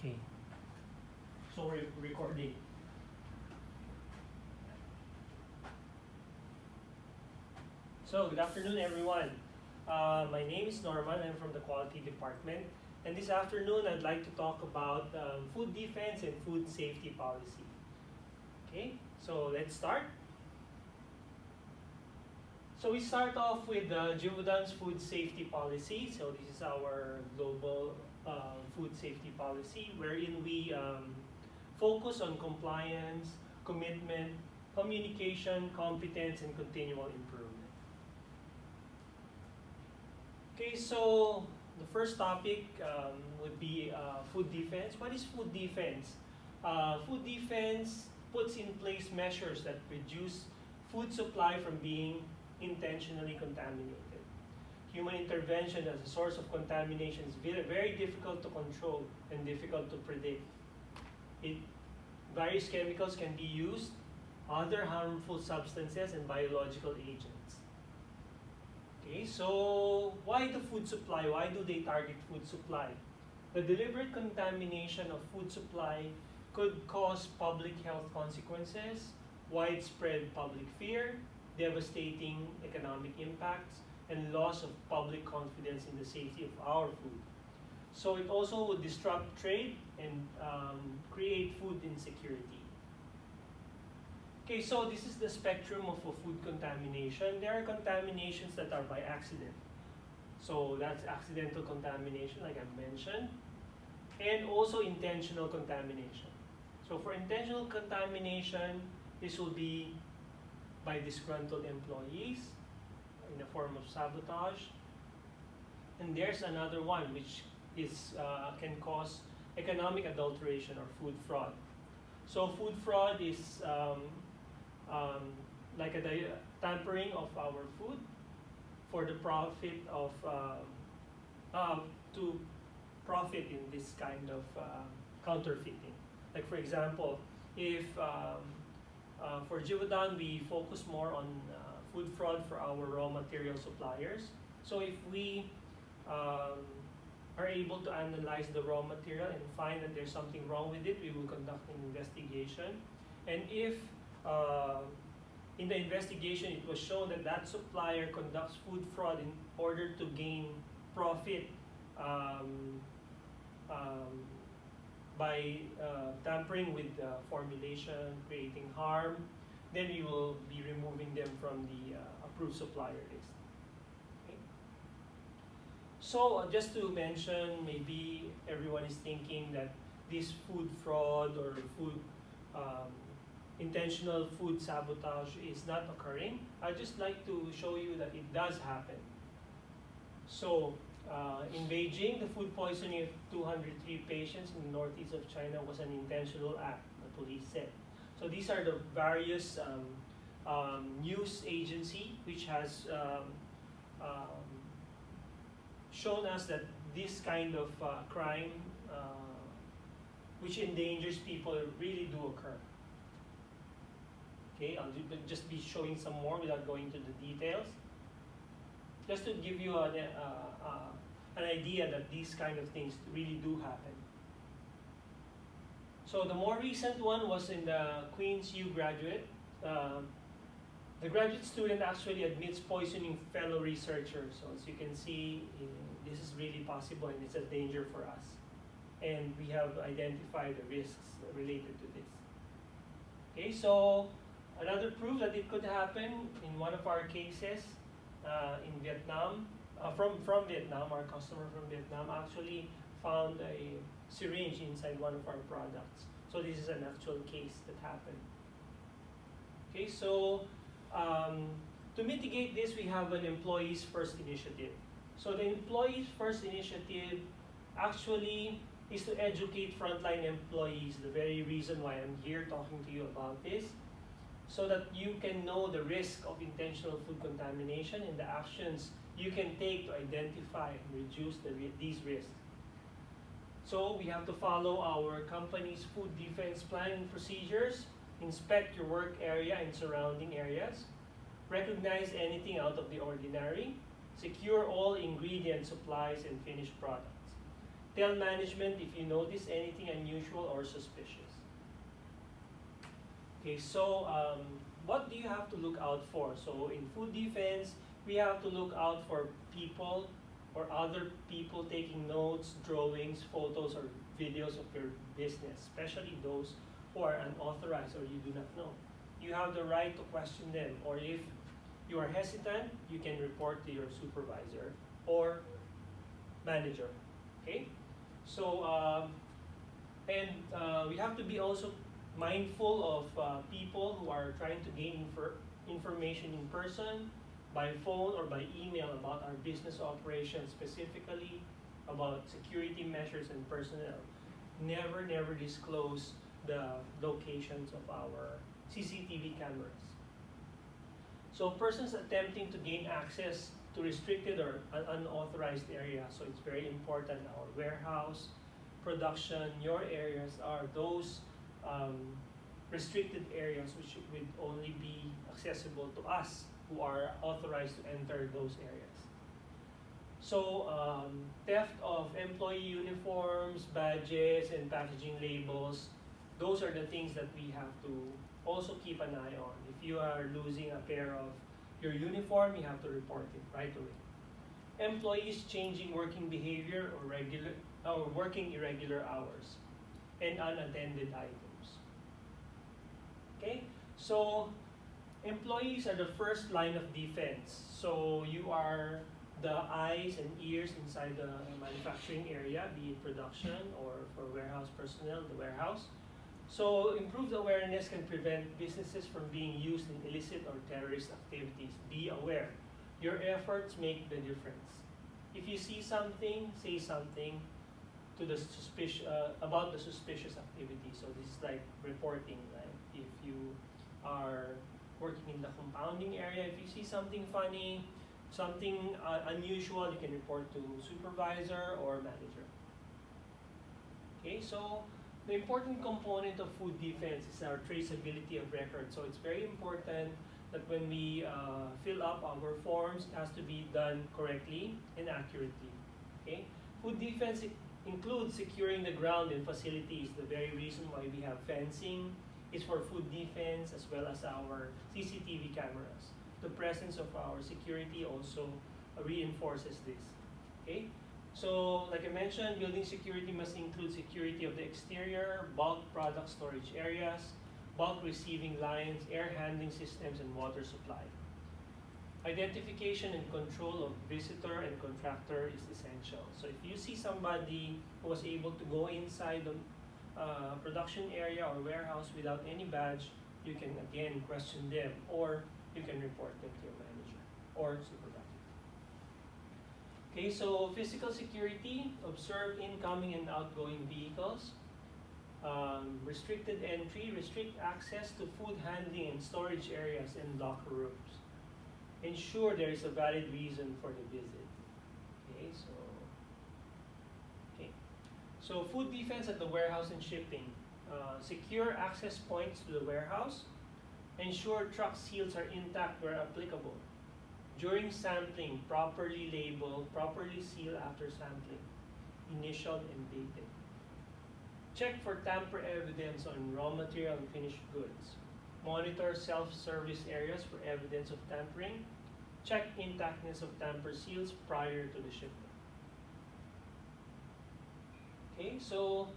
Okay, so we're recording. So, good afternoon, everyone. My name is Norman. I'm from the Quality Department. And this afternoon, I'd like to talk about food defense and food safety policy. Okay, so let's start. So we start off with Givaudan's food safety policy. So this is our global food safety policy, wherein we focus on compliance, commitment, communication, competence, and continual improvement. Okay, so the first topic would be food defense. What is food defense? Food defense puts in place measures that reduce food supply from being intentionally contaminated. Human intervention as a source of contamination is very, very difficult to control and difficult to predict. It, various chemicals can be used, other harmful substances, and biological agents. Okay, so why the food supply? Why do they target food supply? The deliberate contamination of food supply could cause public health consequences, widespread public fear, devastating economic impacts, and loss of public confidence in the safety of our food. So it also would disrupt trade and create food insecurity. Okay, so this is the spectrum of food contamination. There are contaminations that are by accident. So that's accidental contamination, like I mentioned, and also intentional contamination. So for intentional contamination, this will be by disgruntled employees in the form of sabotage. And there's another one which is can cause economic adulteration or food fraud. So food fraud is like a tampering of our food for the profit of to profit in this kind of counterfeiting. Like for example, if for Givaudan we focus more on food fraud for our raw material suppliers. So if we are able to analyze the raw material and find that there's something wrong with it, we will conduct an investigation. And if in the investigation it was shown that that supplier conducts food fraud in order to gain profit by tampering with formulation, creating harm, then we will be removing them from the approved supplier list. Okay. So just to mention, maybe everyone is thinking that this food fraud or food intentional food sabotage is not occurring. I'd just like to show you that it does happen. So in Beijing, the food poisoning of 203 patients in the northeast of China was an intentional act, the police said. So these are the various news agency which has shown us that this kind of crime which endangers people really do occur. Okay, I'll just be showing some more without going into the details. Just to give you an idea that these kind of things really do happen. So the more recent one was in the Queen's U graduate. The graduate student actually admits poisoning fellow researchers. So as you can see, this is really possible and it's a danger for us. And we have identified the risks related to this. Okay, so another proof that it could happen in one of our cases in Vietnam, from Vietnam, our customer from Vietnam actually found a syringe inside one of our products. So this is an actual case that happened. Okay, so to mitigate this, we have an employees first initiative. So the employees first initiative actually is to educate frontline employees, the very reason why I'm here talking to you about this, so that you can know the risk of intentional food contamination and the actions you can take to identify and reduce these risks. So we have to follow our company's food defense planning procedures, inspect your work area and surrounding areas, recognize anything out of the ordinary, secure all ingredient supplies and finished products. Tell management if you notice anything unusual or suspicious. Okay, so what do you have to look out for? So in food defense, we have to look out for people or other people taking notes, drawings, photos, or videos of your business, especially those who are unauthorized or you do not know. You have the right to question them, or if you are hesitant, you can report to your supervisor or manager. Okay? So, we have to be also mindful of people who are trying to gain information in person, by phone, or by email about our business operations, specifically about security measures and personnel. Never disclose the locations of our CCTV cameras. So persons attempting to gain access to restricted or unauthorized areas, so it's very important, our warehouse, production, your areas are those restricted areas which would only be accessible to us who are authorized to enter those areas. So theft of employee uniforms, badges, and packaging labels, those are the things that we have to also keep an eye on. If you are losing a pair of your uniform, you have to report it right away. Employees changing working behavior or working irregular hours, and unattended items. Okay, so employees are the first line of defense. So you are the eyes and ears inside the manufacturing area, be it production or for warehouse personnel, the warehouse. So improved awareness can prevent businesses from being used in illicit or terrorist activities. Be aware. Your efforts make the difference. If you see something, say something to the about the suspicious activity. So this is like reporting. Like if you are working in the compounding area, if you see something funny, something unusual, you can report to supervisor or manager. Okay, so the important component of food defense is our traceability of records. So it's very important that when we fill up our forms, it has to be done correctly and accurately. Okay, food defense includes securing the ground and facilities. The very reason why we have fencing is for food defense, as well as our CCTV cameras. The presence of our security also reinforces this. Okay, so like I mentioned, building security must include security of the exterior, bulk product storage areas, bulk receiving lines, air handling systems, and water supply. Identification and control of visitor and contractor is essential. So if you see somebody who was able to go inside the production area or warehouse without any badge, you can again question them, or you can report them to your manager or supervisor. Okay, so physical security, observe incoming and outgoing vehicles. Restricted entry, restrict access to food handling and storage areas and locker rooms. Ensure there is a valid reason for the visit. So food defense at the warehouse and shipping. Secure access points to the warehouse. Ensure truck seals are intact where applicable. During sampling, properly label, properly seal after sampling. Initial and dated. Check for tamper evidence on raw material and finished goods. Monitor self-service areas for evidence of tampering. Check intactness of tamper seals prior to the shipment. Okay, so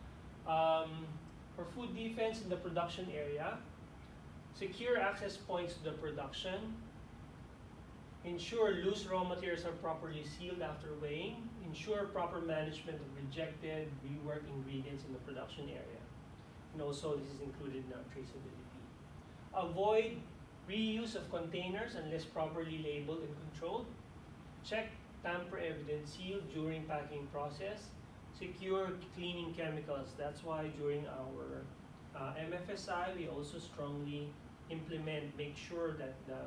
for food defense in the production area, secure access points to the production. Ensure loose raw materials are properly sealed after weighing. Ensure proper management of rejected, reworked ingredients in the production area. And also this is included in our traceability. Avoid reuse of containers unless properly labeled and controlled. Check tamper evidence seal during packing process. Secure cleaning chemicals. That's why during our MFSI, we also strongly make sure that the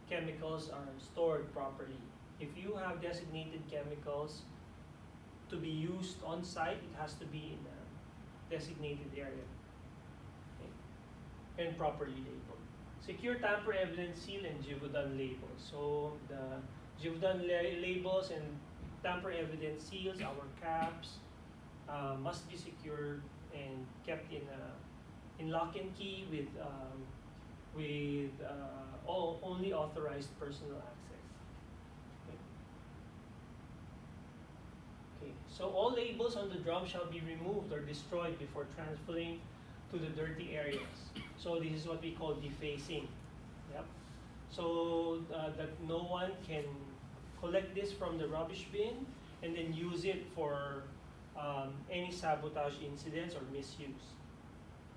chemicals are stored properly. If you have designated chemicals to be used on site, it has to be in a designated area, okay, and properly labeled. Secure tamper evidence seal and Givaudan labels. So the Givaudan labels and tamper evidence seals, our caps, must be secured and kept in lock and key with only authorized personal access. Okay. So all labels on the drum shall be removed or destroyed before transferring to the dirty areas. So this is what we call defacing. Yep. So that no one can collect this from the rubbish bin and then use it for any sabotage incidents or misuse.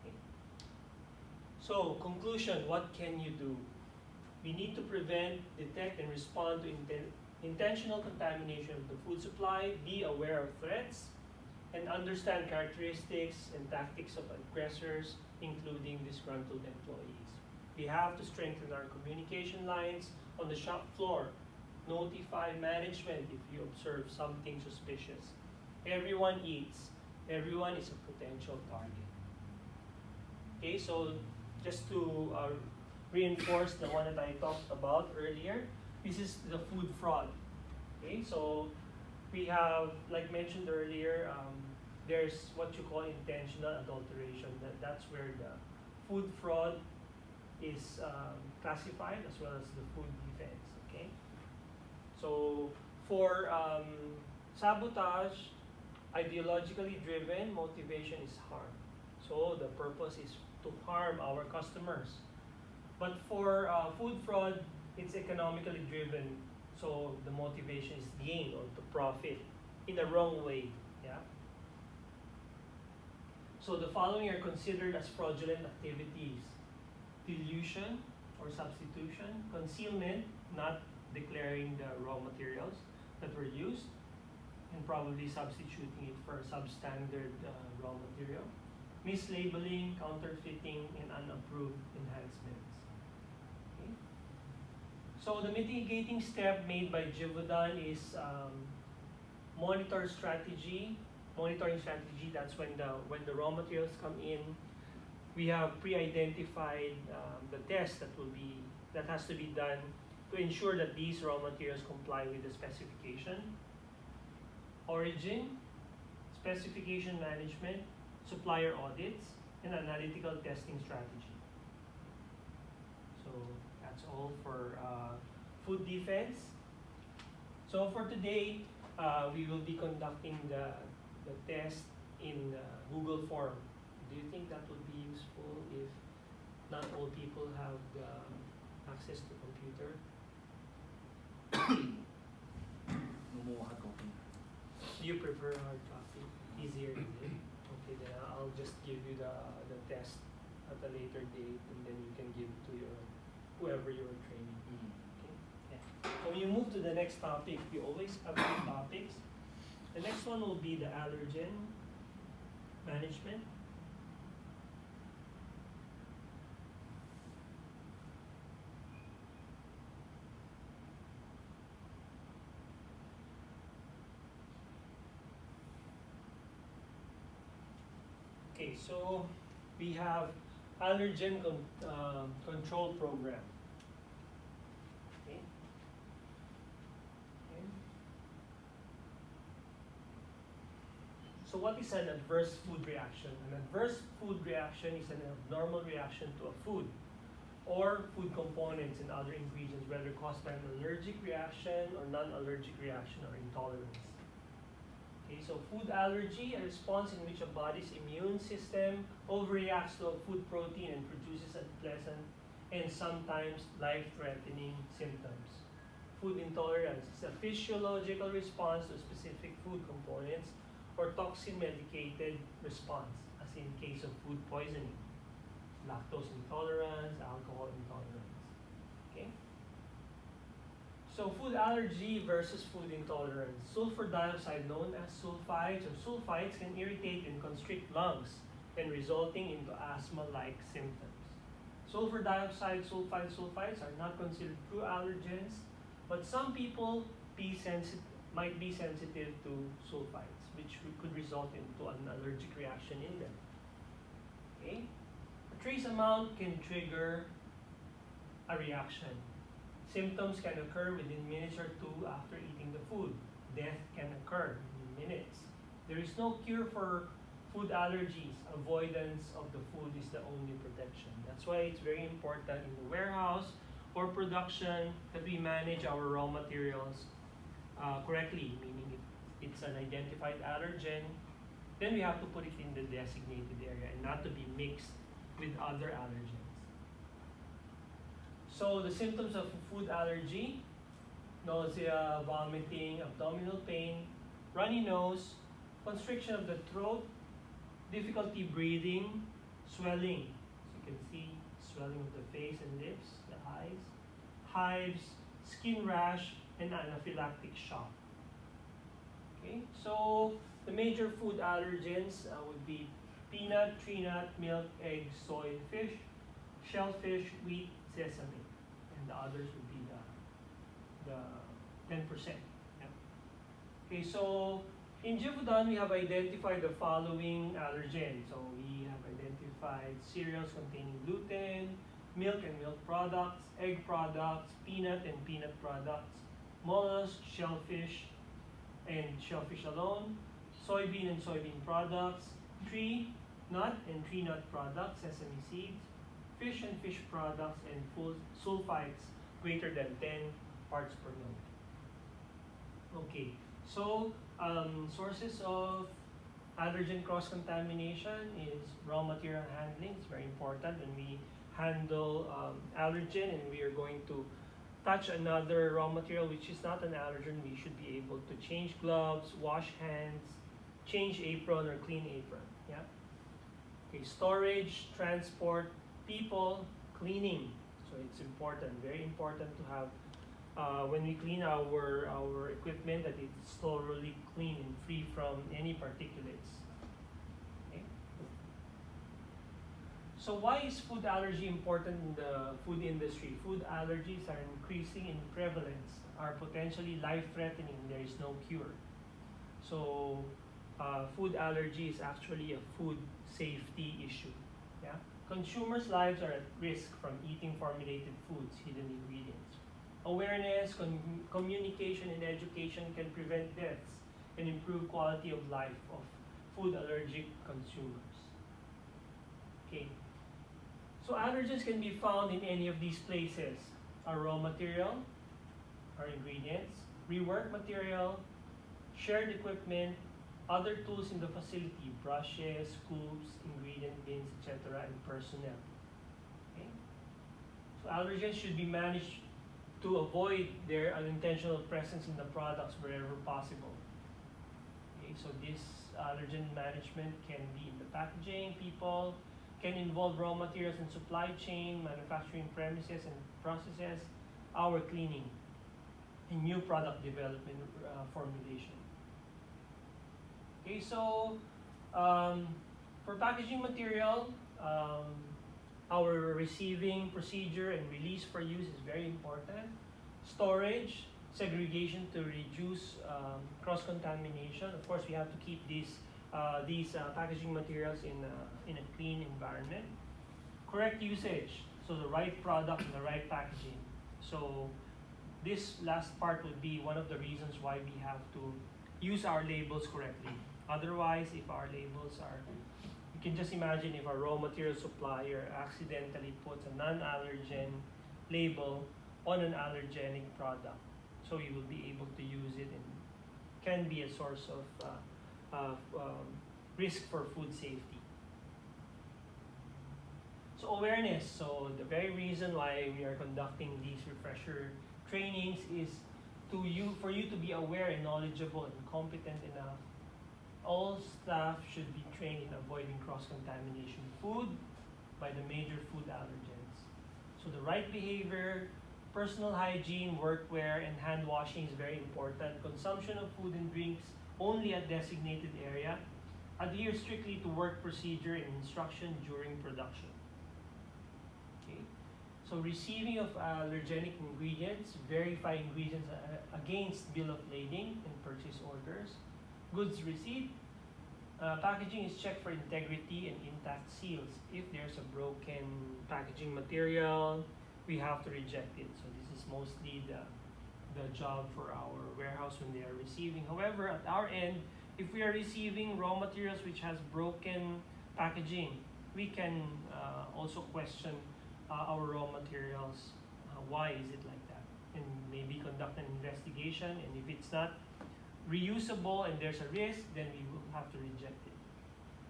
Okay. So conclusion, what can you do? We need to prevent, detect, and respond to intentional contamination of the food supply, be aware of threats, and understand characteristics and tactics of aggressors, including disgruntled employees. We have to strengthen our communication lines on the shop floor. Notify management if you observe something suspicious. Everyone eats. Everyone is a potential target. Okay, so just to reinforce the one that I talked about earlier, this is the food fraud. Okay, so we have, like mentioned earlier, there's what you call intentional adulteration. That's where the food fraud is classified, as well as the food defense. Okay, so for sabotage, ideologically driven motivation is harm. So the purpose is to harm our customers. But for food fraud, it's economically driven. So the motivation is gain or to profit in the wrong way. Yeah. So the following are considered as fraudulent activities: dilution or substitution, concealment, not declaring the raw materials that were used, and probably substituting it for a substandard raw material, mislabeling, counterfeiting, and unapproved enhancements. Okay. So the mitigating step made by Givaudan is monitoring strategy. That's when the raw materials come in. We have pre-identified the test that has to be done to ensure that these raw materials comply with the specification. Origin, specification management, supplier audits, and analytical testing strategy. So that's all for food defense. So for today, we will be conducting the test in Google form. Do you think that would be useful if not all people have the access to computer? More hard copy. Do you prefer hard copy? Easier, is it? Okay, then I'll just give you the test at a later date, and then you can give it to whoever you're training. Okay. Yeah. So when you move to the next topic, we always have two topics. The next one will be the allergen management. Okay, so we have allergen control program. Okay. Okay. So what is an adverse food reaction? An adverse food reaction is an abnormal reaction to a food or food components and other ingredients, whether caused by an allergic reaction or non-allergic reaction or intolerance. Okay, so food allergy, a response in which a body's immune system overreacts to a food protein and produces unpleasant and sometimes life-threatening symptoms. Food intolerance is a physiological response to specific food components or toxin-medicated response, as in case of food poisoning, lactose intolerance, alcohol intolerance. Okay? So food allergy versus food intolerance. Sulfur dioxide, known as sulfides or sulfites, can irritate and constrict lungs and resulting into asthma-like symptoms. Sulfur dioxide, sulfides are not considered true allergens, but some people might be sensitive to sulfites, which could result into an allergic reaction in them. Okay? A trace amount can trigger a reaction. Symptoms can occur within minutes or two after eating the food. Death can occur in minutes. There is no cure for food allergies. Avoidance of the food is the only protection. That's why it's very important in the warehouse or production that we manage our raw materials correctly, meaning if it's an identified allergen, then we have to put it in the designated area and not to be mixed with other allergens. So the symptoms of food allergy: nausea, vomiting, abdominal pain, runny nose, constriction of the throat, difficulty breathing, swelling. So you can see swelling of the face and lips, the eyes, hives, skin rash, and anaphylactic shock. Okay, so the major food allergens would be peanut, tree nut, milk, egg, soy, fish, shellfish, wheat, sesame, and the others would be the 10%. Yeah. Okay, so in Givaudan, we have identified the following allergens. So we have identified cereals containing gluten, milk and milk products, egg products, peanut and peanut products, mollusk, shellfish and shellfish alone, soybean and soybean products, tree nut and tree nut products, sesame seeds, fish and fish products, and full sulfites greater than 10 parts per million. Okay, so sources of allergen cross-contamination is raw material handling. It's very important when we handle allergen, and we are going to touch another raw material which is not an allergen. We should be able to change gloves, wash hands, change apron or clean apron. Yeah. Okay, storage, transport, people, cleaning. So it's important, very important to have when we clean our equipment that it's thoroughly clean and free from any particulates. Okay. So why is food allergy important in the food industry? Food allergies are increasing in prevalence, are potentially life-threatening. There is no cure. So food allergy is actually a food safety issue. Yeah? Consumers' lives are at risk from eating formulated foods, hidden ingredients. Awareness, communication, and education can prevent deaths and improve quality of life of food allergic consumers. Okay. So allergens can be found in any of these places: our raw material, our ingredients, rework material, shared equipment, other tools in the facility, brushes, scoops, ingredient bins, etc., and personnel. Okay? So allergens should be managed to avoid their unintentional presence in the products wherever possible. Okay? So this allergen management can be in the packaging, people, can involve raw materials and supply chain, manufacturing premises and processes, our cleaning, and new product development formulation. Okay, so for packaging material, our receiving procedure and release for use is very important. Storage, segregation to reduce cross-contamination. Of course, we have to keep these packaging materials in a clean environment. Correct usage, so the right product and the right packaging. So this last part would be one of the reasons why we have to use our labels correctly. Otherwise, if our labels are, you can just imagine if a raw material supplier accidentally puts a non-allergen label on an allergenic product, so you will be able to use it and can be a source of risk for food safety. So awareness, so the very reason why we are conducting these refresher trainings is for you to be aware and knowledgeable and competent enough. All staff should be trained in avoiding cross-contamination food by the major food allergens. So the right behavior, personal hygiene, workwear, and hand washing is very important. Consumption of food and drinks only at designated area. Adhere strictly to work procedure and instruction during production. Okay. So receiving of allergenic ingredients, verify ingredients against bill of lading and purchase orders. Goods receipt, packaging is checked for integrity and intact seals. If there's a broken packaging material, we have to reject it. So this is mostly the job for our warehouse when they are receiving. However, at our end, if we are receiving raw materials which has broken packaging, we can also question our raw materials. Why is it like that? And maybe conduct an investigation. And if it's not reusable and there's a risk, then we will have to reject it.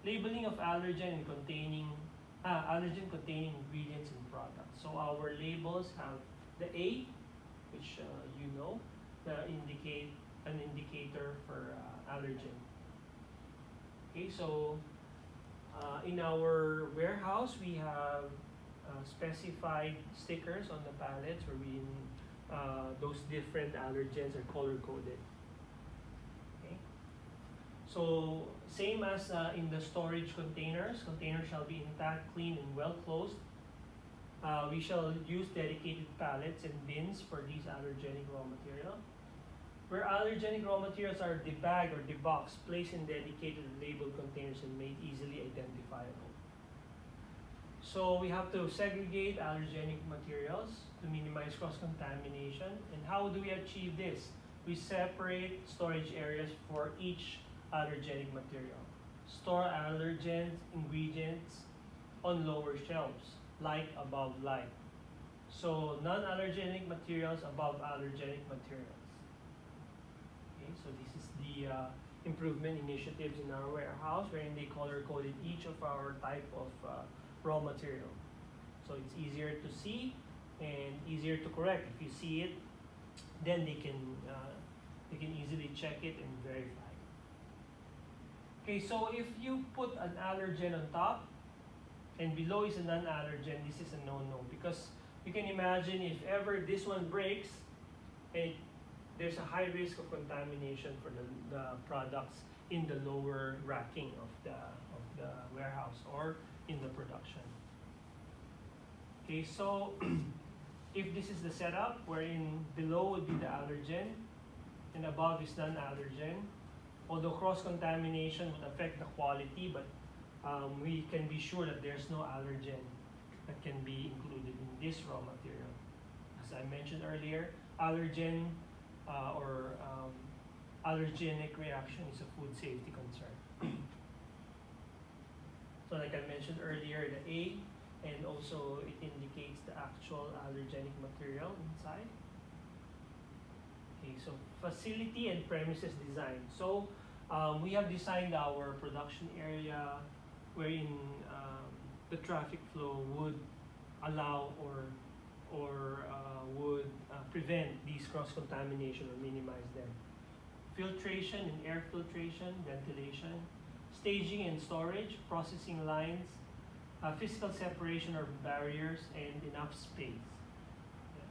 Labeling of allergen containing ingredients in products. So our labels have the A, which you know, indicate an indicator for allergen. Okay, so in our warehouse we have specified stickers on the pallets wherein those different allergens are color coded. Okay, so same as in the storage containers shall be intact, clean, and well closed. We shall use dedicated pallets and bins for these allergenic raw material. Where allergenic raw materials are debagged or deboxed, placed in dedicated labeled containers and made easily identifiable. So we have to segregate allergenic materials to minimize cross-contamination. And how do we achieve this? We separate storage areas for each allergenic material. Store allergen ingredients on lower shelves, like above like. So non-allergenic materials above allergenic materials. Okay, so this is the improvement initiatives in our warehouse, wherein they color-coded each of our type of raw material. So it's easier to see and easier to correct. If you see it, then they can easily check it and verify. Okay, so if you put an allergen on top and below is a non-allergen, this is a no-no, because you can imagine if ever this one breaks, and there's a high risk of contamination for the products in the lower racking of the warehouse or in the production. Okay, so if this is the setup wherein below would be the allergen and above is non-allergen, although cross-contamination would affect the quality, but we can be sure that there's no allergen that can be included in this raw material. As I mentioned earlier, allergen or allergenic reaction is a food safety concern. So like I mentioned earlier, the A, and also it indicates the actual allergenic material inside. Okay, so facility and premises design. So we have designed our production area wherein the traffic flow would allow or would prevent these cross-contamination or minimize them. Filtration and air filtration, ventilation, staging and storage, processing lines, physical separation or barriers, and enough space. Yeah.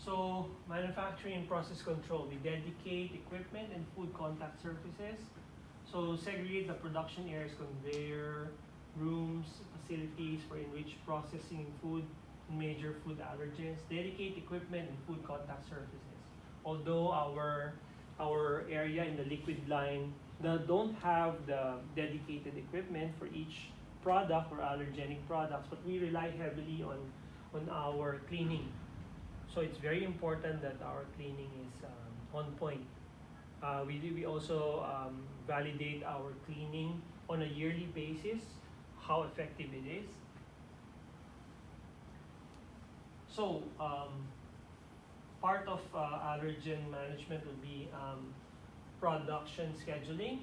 So manufacturing and process control, we dedicate equipment and food contact surfaces. So segregate the production areas, conveyor, rooms, facilities for enriched processing food, major food allergens, dedicate equipment and food contact surfaces. Although our area in the liquid line don't have the dedicated equipment for each product or allergenic products, but we rely heavily on our cleaning. So it's very important that our cleaning is on point. We also validate our cleaning on a yearly basis, how effective it is. So part of allergen management will be production scheduling,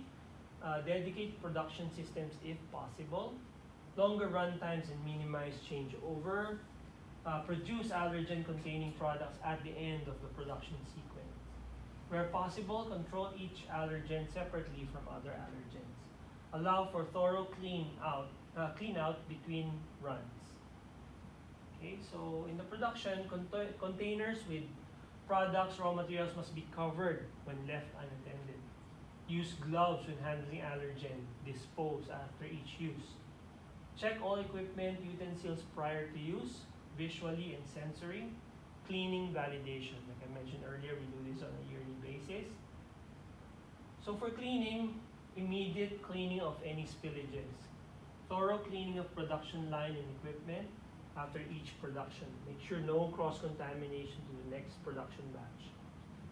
dedicate production systems if possible, longer run times and minimize changeover, produce allergen containing products at the end of the production sequence. Where possible, control each allergen separately from other allergens. Allow for thorough clean out between runs. Okay, so in the production, containers with products, raw materials must be covered when left unattended. Use gloves when handling allergen. Dispose after each use. Check all equipment, utensils prior to use, visually and sensory. Cleaning validation. Like I mentioned earlier, we do this on a yearly basis. So for cleaning, immediate cleaning of any spillages. Thorough cleaning of production line and equipment after each production. Make sure no cross-contamination to the next production batch.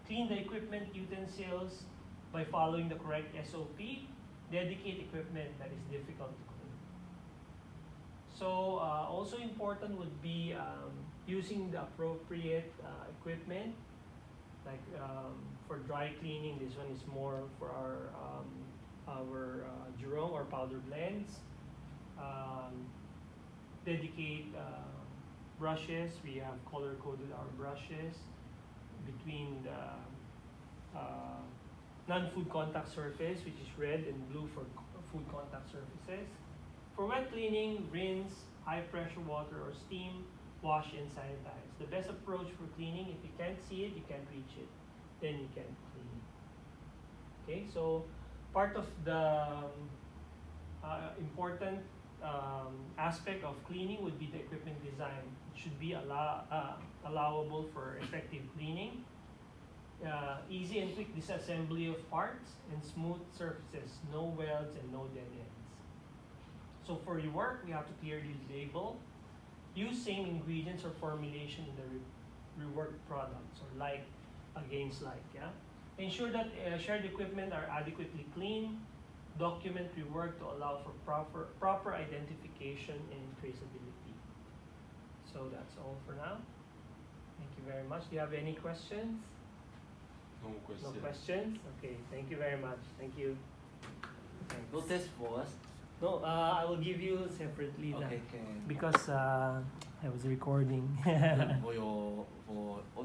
Clean the equipment, utensils by following the correct SOP, dedicate equipment that is difficult to clean. So also important would be using the appropriate equipment, like for dry cleaning. This one is more for our Jerome or powder blends. Dedicate brushes. We have color coded our brushes between the non-food contact surface, which is red, and blue for food contact surfaces. For wet cleaning, rinse, high pressure water or steam, wash and sanitize. The best approach for cleaning, if you can't see it, you can't reach it, then you can clean. Okay, so part of the important aspect of cleaning would be the equipment design. It should be allowable for effective cleaning. Easy and quick disassembly of parts, and smooth surfaces, no welds and no dead ends. So for rework, we have to clearly label, use same ingredients or formulation in the reworked products, or like against like, yeah? Ensure that shared equipment are adequately clean, document rework to allow for proper identification and traceability. So that's all for now. Thank you very much. Do you have any questions? No question. No questions? Okay, thank you very much. Thank you. Thanks. No test for us. No, I will give you separately na, Okay, can. because I was recording. For your for own